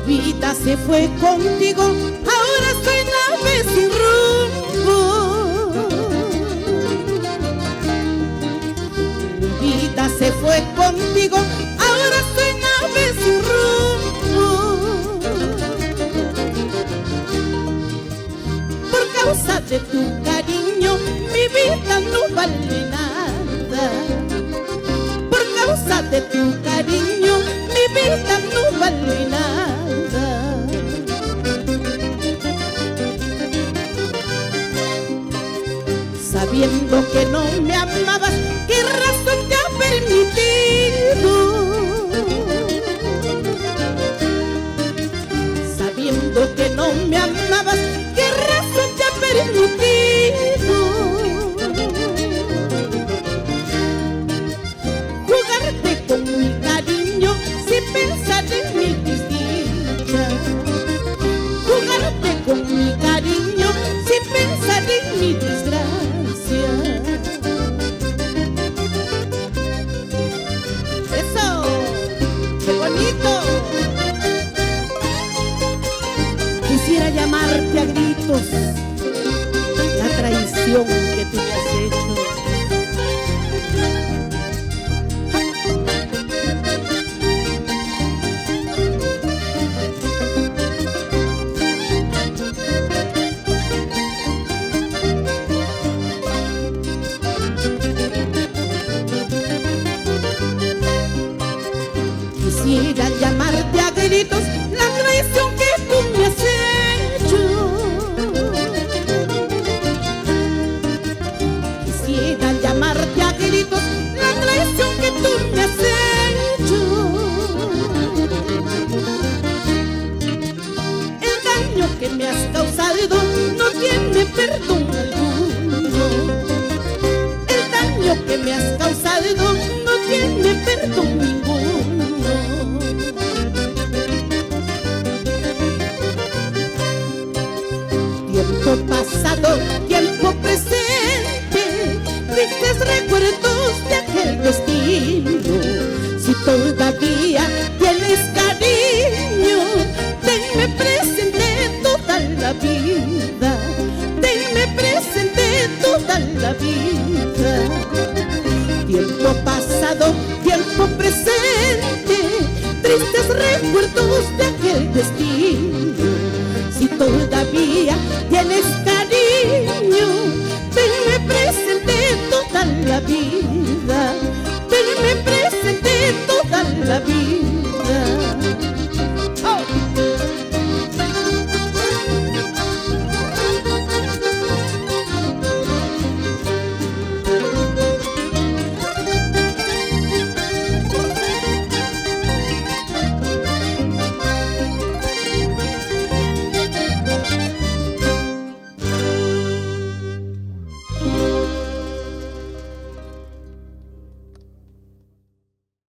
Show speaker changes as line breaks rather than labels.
vida se fue contigo, ahora soy nave sin rumbo. Mi vida se fue contigo, ahora soy nave sin rumbo. Por causa de tu cariño, mi vida no vale nada. Por causa de tu cariño, mi vida no vale nada. Sabiendo que no me amabas, ¿qué razón te ha permitido? Sabiendo que no me amabas, ¿qué razón te ha permitido? Jugarte con mi cariño sin pensar en mi desdicha. Jugarte con mi cariño sin pensar en mi desgracia. ¡Eso! ¡Qué bonito! Quisiera llamarte a gritos la traición que tú me has hecho. Quisiera llamarte a gritos la traición que tú me has hecho. Quisiera llamarte a gritos la traición que tú me has hecho. El daño que me has causado no tiene perdón alguno. El daño que me has causado no tiene perdón ninguno. Tiempo pasado, tiempo presente, tristes recuerdos de aquel destino. Si todavía tienes cariño, tenme presente toda la vida. Tenme presente toda la vida. Tiempo pasado, tiempo presente, tristes recuerdos de aquel destino.